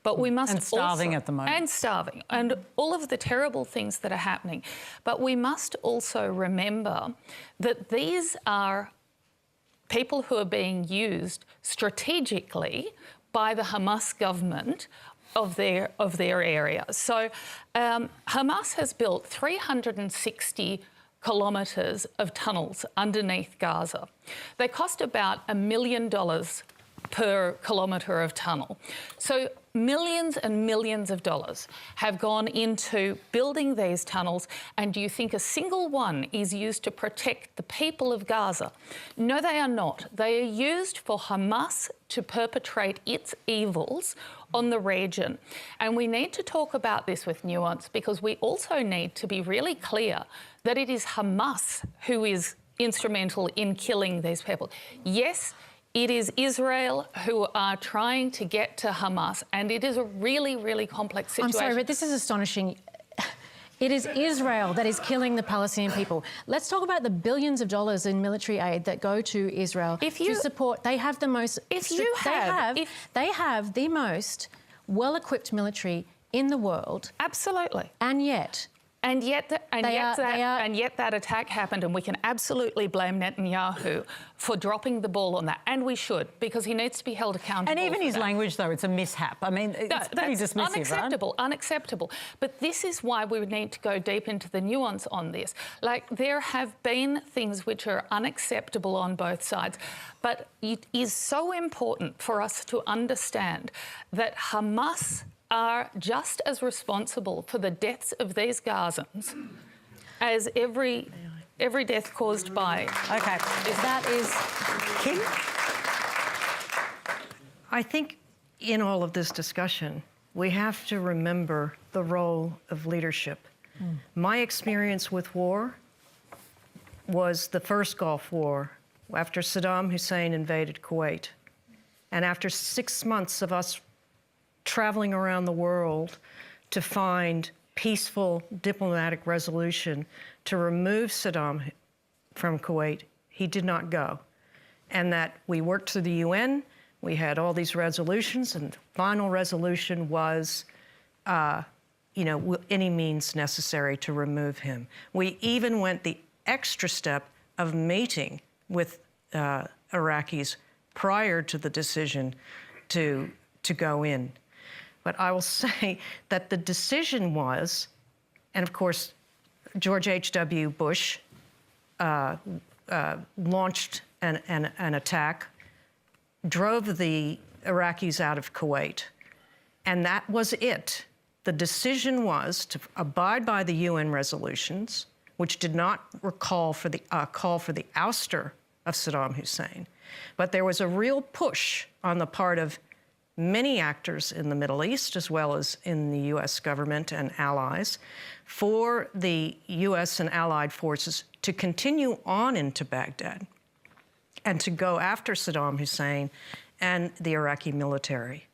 But we must and starving also, at the moment. And starving, and all of the terrible things that are happening. But we must also remember that these are people who are being used strategically by the Hamas government of their area. So Hamas has built 360 kilometres of tunnels underneath Gaza. They cost about $1 million per kilometre of tunnel. So millions and millions of dollars have gone into building these tunnels, and do you think a single one is used to protect the people of Gaza? No, they are not. They are used for Hamas to perpetrate its evils on the region. And we need to talk about this with nuance, because we also need to be really clear that it is Hamas who is instrumental in killing these people. Yes, it is Israel who are trying to get to Hamas, and it is a really, really complex situation. I'm sorry, but this is astonishing. It is Israel that is killing the Palestinian people. Let's talk about the billions of dollars in military aid that go to Israel to support. They have the most. They have the most well-equipped military in the world. Absolutely. And yet, And yet that attack happened, and we can absolutely blame Netanyahu for dropping the ball on that, and we should, because he needs to be held accountable. And even his language, though, it's a mishap. I mean, it's pretty dismissive, unacceptable, right? Unacceptable. But this is why we would need to go deep into the nuance on this. Like, there have been things which are unacceptable on both sides, but it is so important for us to understand that Hamas are just as responsible for the deaths of these Gazans as every death caused by... OK, that is... Kim? I think in all of this discussion, we have to remember the role of leadership. My experience with war was the first Gulf War, after Saddam Hussein invaded Kuwait. And after 6 months of us traveling around the world to find peaceful diplomatic resolution to remove Saddam from Kuwait, he did not go. And that we worked through the UN, we had all these resolutions, and the final resolution was, any means necessary to remove him. We even went the extra step of meeting with Iraqis prior to the decision to go in. But I will say that the decision was, and of course, George H.W. Bush launched an attack, drove the Iraqis out of Kuwait, and that was it. The decision was to abide by the UN resolutions, which did not call for the ouster of Saddam Hussein. But there was a real push on the part of many actors in the Middle East, as well as in the U.S. government and allies, for the U.S. and allied forces to continue on into Baghdad and to go after Saddam Hussein and the Iraqi military.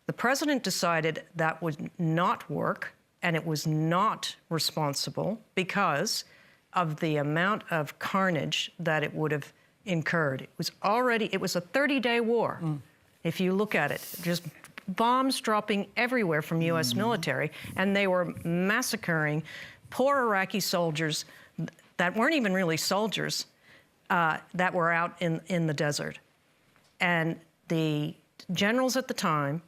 The president decided that would not work, and it was not responsible because of the amount of carnage that it would have incurred. It was a 30-day war. If you look at it, just bombs dropping everywhere from U.S. military, and they were massacring poor Iraqi soldiers that weren't even really soldiers that were out in the desert. And the generals at the time,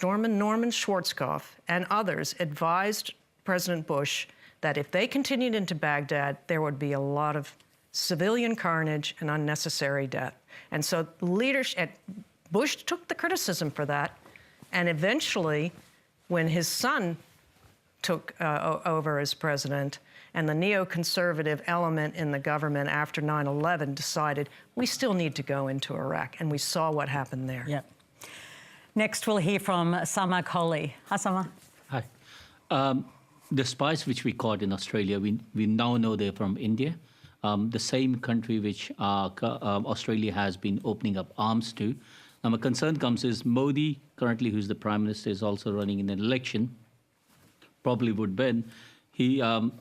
Norman Schwarzkopf and others, advised President Bush that if they continued into Baghdad, there would be a lot of civilian carnage and unnecessary death. And so Bush took the criticism for that, and eventually, when his son took over as president, and the neoconservative element in the government after 9/11 decided we still need to go into Iraq, and we saw what happened there. Yep. Next, we'll hear from Sama Kohli. Hi, Sama. Hi. The spies which we caught in Australia, we now know they're from India, the same country which Australia has been opening up arms to. Now, my concern comes is Modi, currently who's the Prime Minister, is also running in an election, probably would win.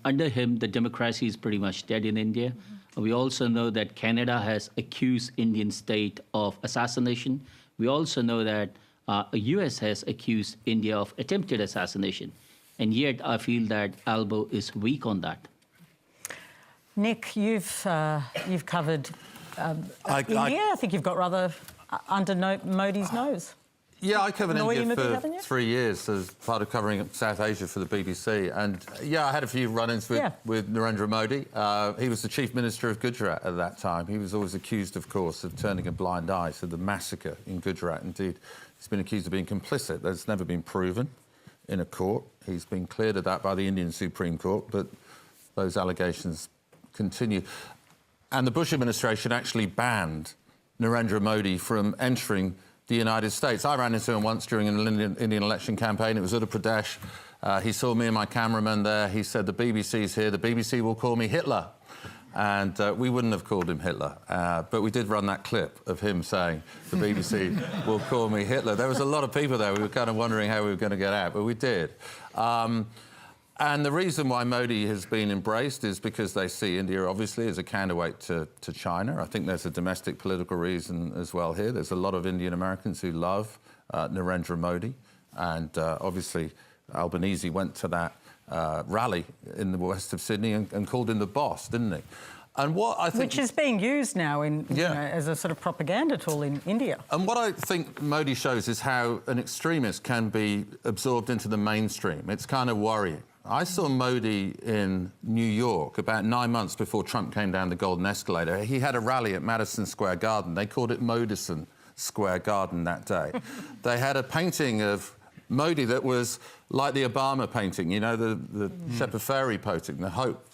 Under him, the democracy is pretty much dead in India. We also know that Canada has accused Indian state of assassination. We also know that the US has accused India of attempted assassination. And yet, I feel that Albo is weak on that. Nick, you've covered India. I think you've got rather under Modi's nose. Yeah, I covered India for haven't you? 3 years as part of covering South Asia for the BBC. And, yeah, I had a few run-ins with Narendra Modi. He was the Chief Minister of Gujarat at that time. He was always accused, of course, of turning a blind eye to the massacre in Gujarat. Indeed, he's been accused of being complicit. That's never been proven in a court. He's been cleared of that by the Indian Supreme Court, but those allegations continue. And the Bush administration actually banned Narendra Modi from entering the United States. I ran into him once during an Indian election campaign. It was Uttar Pradesh. He saw me and my cameraman there. He said, the BBC's here. The BBC will call me Hitler. And we wouldn't have called him Hitler. But we did run that clip of him saying, the BBC will call me Hitler. There was a lot of people there. We were kind of wondering how we were going to get out, but we did. And the reason why Modi has been embraced is because they see India, obviously, as a counterweight to China. I think there's a domestic political reason as well here. There's a lot of Indian Americans who love Narendra Modi. And obviously, Albanese went to that rally in the west of Sydney and called him the boss, didn't he? And what I think... Which is being used now in, you know, as a sort of propaganda tool in India. And what I think Modi shows is how an extremist can be absorbed into the mainstream. It's kind of worrying. I saw Modi in New York about 9 months before Trump came down the Golden Escalator. He had a rally at Madison Square Garden. They called it Modison Square Garden that day. They had a painting of Modi that was like the Obama painting, you know, the Shepard Fairey painting, the Hope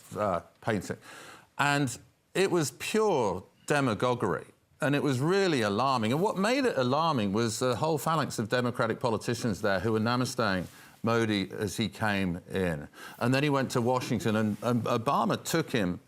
painting. And it was pure demagoguery, and it was really alarming. And what made it alarming was a whole phalanx of Democratic politicians there who were namasteing Modi as he came in. And then he went to Washington, and Obama took him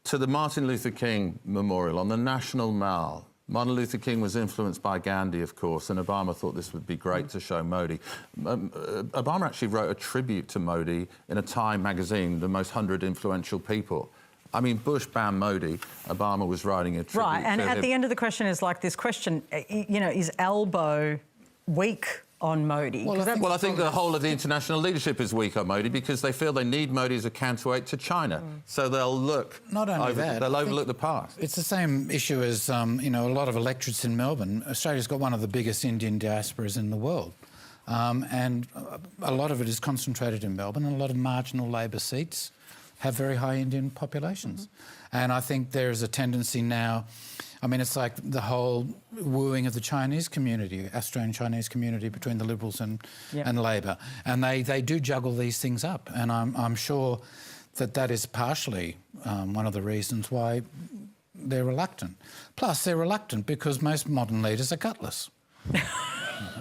to the Martin Luther King Memorial on the National Mall. Martin Luther King was influenced by Gandhi, of course, and Obama thought this would be great to show Modi. Obama actually wrote a tribute to Modi in a Time magazine, the most 100 influential people. I mean, Bush banned Modi, Obama was writing a tribute Right, and to at him. the end of the question is like this question, you know, is elbow weak on Modi? Well, I think the whole of the international leadership is weak on Modi because they feel they need Modi as a counterweight to China. So they'll look... Not only that... They'll overlook the past. It's the same issue as, you know, a lot of electorates in Melbourne. Australia's got one of the biggest Indian diasporas in the world. And a lot of it is concentrated in Melbourne, and a lot of marginal Labor seats have very high Indian populations. And I think there is a tendency now... I mean, it's like the whole wooing of the Chinese community, Australian Chinese community between the Liberals and Labor. And they do juggle these things up. And I'm sure that is partially one of the reasons why they're reluctant. Plus, they're reluctant because most modern leaders are gutless.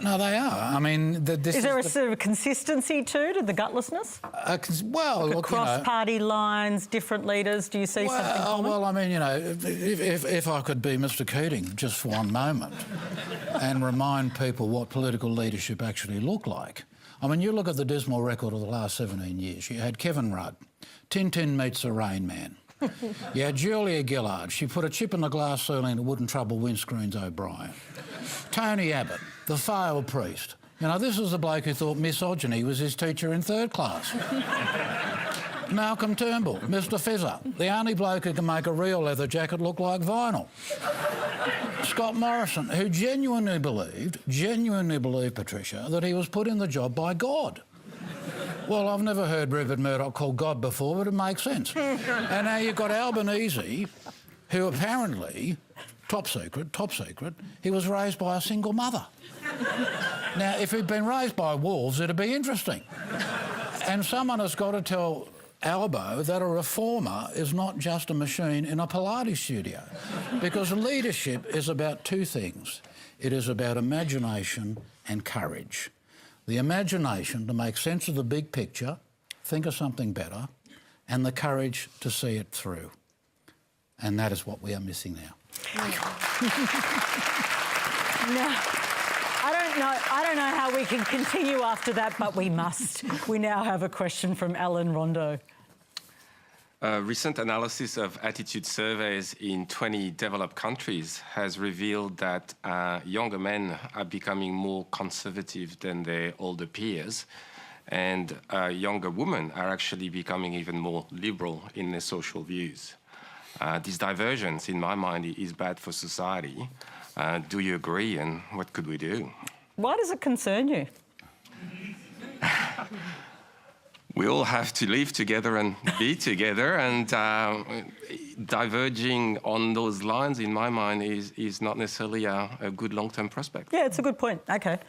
No, they are. I mean, is there a sort of consistency too to the gutlessness? Well, look, across party lines, different leaders. Do you see something common? Well, I mean, you know, if I could be Mr. Keating just for one moment and remind people what political leadership actually looked like. I mean, you look at the dismal record of the last 17 years. You had Kevin Rudd, Tintin meets the Rain Man. You had Julia Gillard. She put a chip in the glass ceiling that wouldn't trouble windscreens O'Brien. Tony Abbott, the failed priest. You know, this was the bloke who thought misogyny was his teacher in third class. Malcolm Turnbull, Mr. Fizzer, the only bloke who can make a real leather jacket look like vinyl. Scott Morrison, who genuinely believed, Patricia, that he was put in the job by God. Well, I've never heard Rupert Murdoch called God before, but it makes sense. And now you've got Albanese, who apparently, top secret, he was raised by a single mother. Now, if he'd been raised by wolves, it'd be interesting. And someone has got to tell Albo that a reformer is not just a machine in a Pilates studio. Because leadership is about two things. It is about imagination and courage. The imagination to make sense of the big picture, think of something better, and the courage to see it through. And that is what we are missing now. No, I don't know how we can continue after that, but we must. We now have a question from Alan Rondo. Recent analysis of attitude surveys in 20 developed countries has revealed that younger men are becoming more conservative than their older peers, and younger women are actually becoming even more liberal in their social views. This divergence, in my mind, is bad for society. Do you agree, and what could we do? Why does it concern you? We all have to live together and be together, and diverging on those lines, in my mind, is not necessarily a good long-term prospect. Yeah, it's a good point. OK.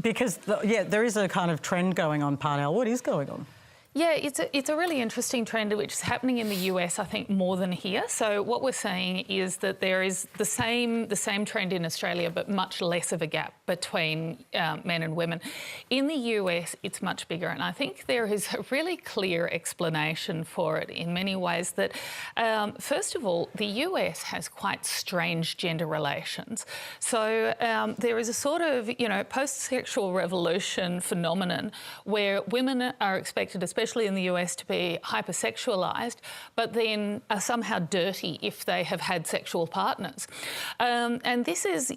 Because, there is a kind of trend going on, Parnell. What is going on? Yeah, it's a really interesting trend which is happening in the US, I think, more than here. So what we're saying is that there is the same trend in Australia, but much less of a gap between men and women. In the US, it's much bigger, and I think there is a really clear explanation for it in many ways. That first of all, the US has quite strange gender relations. So there is a sort of post-sexual revolution phenomenon where women are expected, especially in the US, to be hypersexualised, but then are somehow dirty if they have had sexual partners. And this is,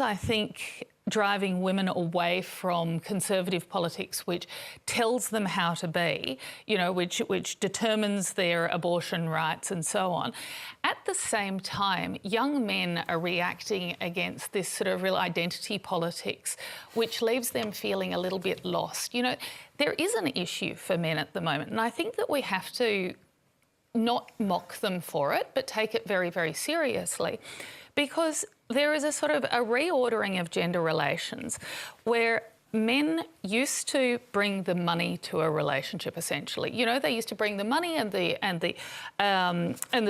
I think, driving women away from conservative politics, which tells them how to be, you know, which determines their abortion rights and so on. At the same time, young men are reacting against this sort of real identity politics, which leaves them feeling a little bit lost. You know, there is an issue for men at the moment, and I think that we have to not mock them for it, but take it very, very seriously, because there is a sort of a reordering of gender relations where men used to bring the money to a relationship, essentially. You know, they used to bring the money and the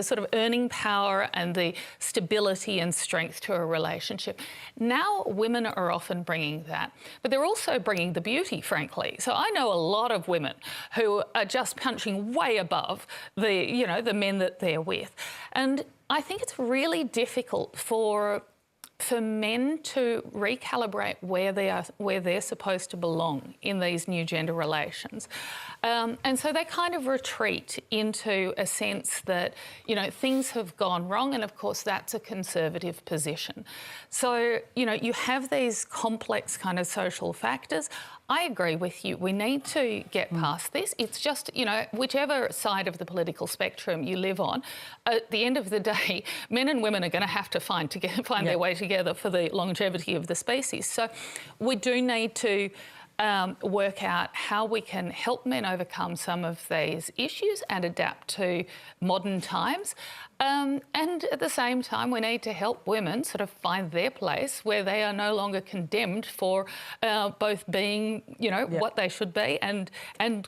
sort of earning power and the stability and strength to a relationship. Now women are often bringing that, but they're also bringing the beauty, frankly. So I know a lot of women who are just punching way above the men that they're with, and I think it's really difficult for men to recalibrate where they're supposed to belong in these new gender relations. And so they kind of retreat into a sense that, you know, things have gone wrong, and of course that's a conservative position. So, you know, you have these complex kind of social factors. I agree with you. We need to get past this. It's just, you know, whichever side of the political spectrum you live on, at the end of the day, men and women are going to have to find their way together for the longevity of the species. So we do need to work out how we can help men overcome some of these issues and adapt to modern times. And at the same time, we need to help women sort of find their place where they are no longer condemned for both being, you know, what they should be and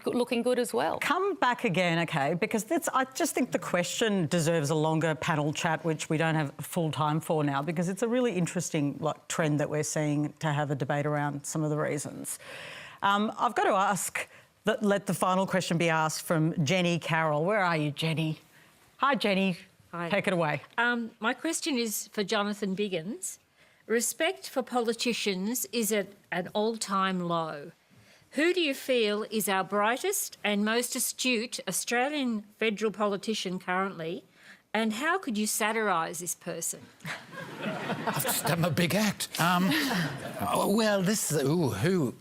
looking good as well. Come back again, okay, because I just think the question deserves a longer panel chat, which we don't have full time for now, because it's a really interesting trend that we're seeing to have a debate around some of the reasons. I've got to ask, let the final question be asked from Jenny Carroll. Where are you, Jenny? Hi, Jenny. Hi. Take it away. My question is for Jonathan Biggins. Respect for politicians is at an all-time low. Who do you feel is our brightest and most astute Australian federal politician currently, and how could you satirise this person? I've just done a big act. Well, this is... Ooh, who...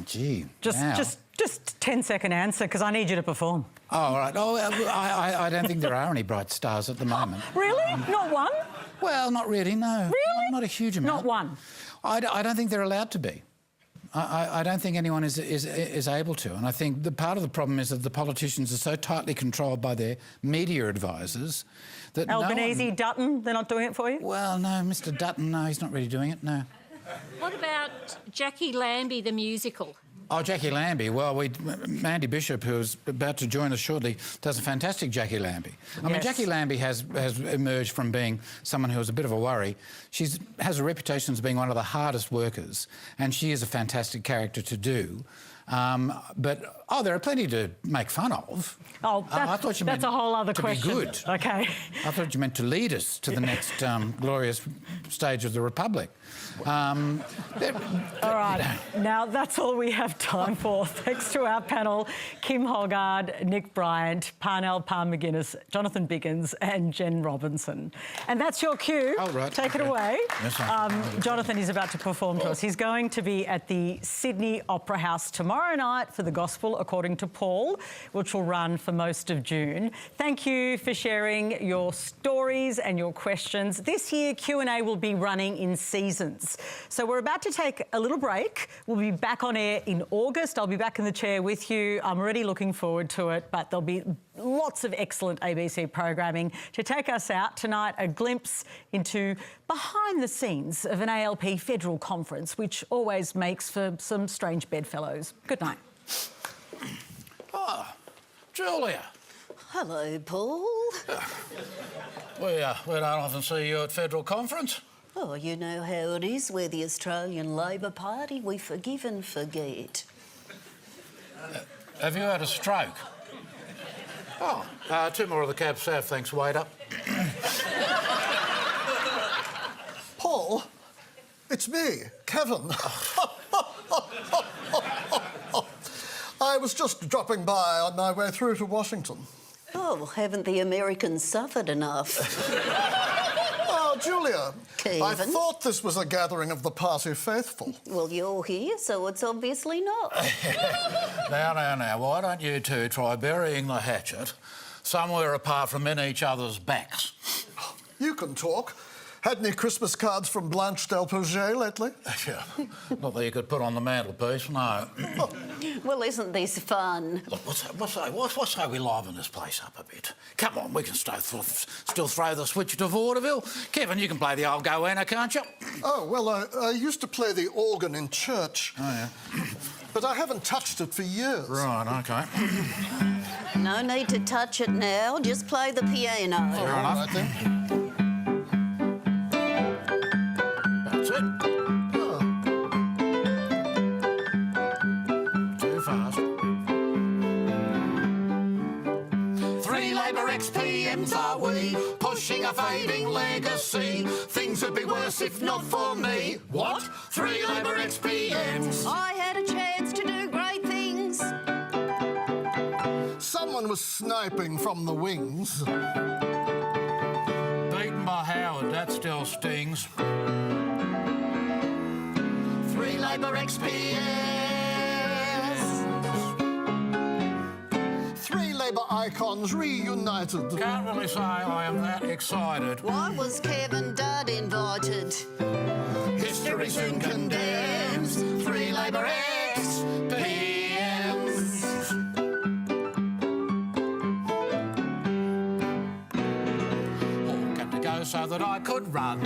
gee. Just 10-second answer, because I need you to perform. Oh, all right. Oh, I don't think there are any bright stars at the moment. Really? Not one? Well, not really, no. Really? Not a huge amount. Not one? I don't think they're allowed to be. I don't think anyone is able to. And I think the part of the problem is that the politicians are so tightly controlled by their media advisors that Albanese, Dutton, they're not doing it for you? Well, no, Mr Dutton, no, he's not really doing it, no. What about Jackie Lambie, the musical? Oh, Jackie Lambie. Well, Mandy Bishop, who's about to join us shortly, does a fantastic Jackie Lambie. I mean, Jackie Lambie has emerged from being someone who was a bit of a worry. She has a reputation as being one of the hardest workers, and she is a fantastic character to do. But there are plenty to make fun of. Oh, I thought you meant that's a whole other to question. be good. Okay. I thought you meant to lead us to the next glorious stage of the Republic. All right, now that's all we have time for. Thanks to our panel, Kim Hoggard, Nick Bryant, Parnell, Palme, McGuinness, Jonathan Biggins and Jen Robinson. And that's your cue. Oh, right. Take it away. Yes, Jonathan is about to perform to us. He's going to be at the Sydney Opera House tomorrow night for the Gospel According to Paul, which will run for most of June. Thank you for sharing your stories and your questions. This year, Q&A will be running in seasons. So we're about to take a little break. We'll be back on air in August. I'll be back in the chair with you. I'm already looking forward to it, but there'll be lots of excellent ABC programming to take us out tonight. A glimpse into behind the scenes of an ALP federal conference, which always makes for some strange bedfellows. Good night. Oh, Julia. Hello, Paul. We don't often see you at federal conference. Oh, you know how it is. We're the Australian Labor Party. We forgive and forget. Have you had a stroke? Oh, 2 more of the cab south, thanks, waiter. Paul, it's me, Kevin. I was just dropping by on my way through to Washington. Oh, haven't the Americans suffered enough? Oh, Julia, Kevin? I thought this was a gathering of the party faithful. Well, you're here, so it's obviously not. Now, why don't you two try burying the hatchet somewhere apart from in each other's backs? You can talk. Had any Christmas cards from Blanche Delpouget lately? Yeah, not that you could put on the mantelpiece, no. Well, isn't this fun? Look, what's say we liven this place up a bit? Come on, we can still throw the switch to vaudeville. Kevin, you can play the old goanna, can't you? Oh, well, I used to play the organ in church. Oh, yeah. But I haven't touched it for years. Right, OK. No need to touch it now, just play the piano. Fair enough. Right, then. That's it. Oh. Too fast. 3 Labour ex-PMs are we, pushing a fading legacy. Things would be worse if not for me. What? 3 Labour ex-PMs. I had a chance to do great things. Someone was sniping from the wings. Beaten by Howard, that still stings. 3 Labour ex-PMs. 3 Labour icons reunited. Can't really say I am that excited. Why was Kevin Dud invited? History soon condemns 3 Labour ex-PMs. All got to go so that I could run.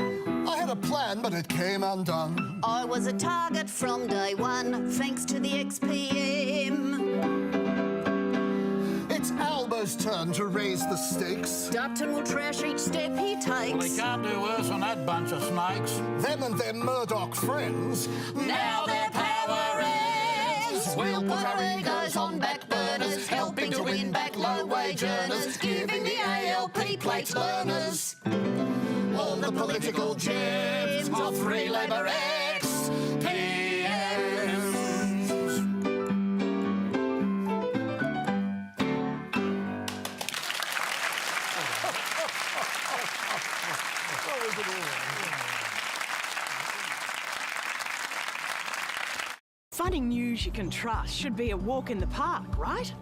I had a plan, but it came undone. I was a target from day one, thanks to the ex-PM. It's Albo's turn to raise the stakes. Dutton will trash each step he takes. Well, he can't do worse than that bunch of snakes. Them and their Murdoch friends. Now their power ends. We'll put our egos on back burners, helping to win back low-wage earners, giving the ALP plates learners All the political gems of 3 Labour ex-PMs. Finding news you can trust should be a walk in the park, right?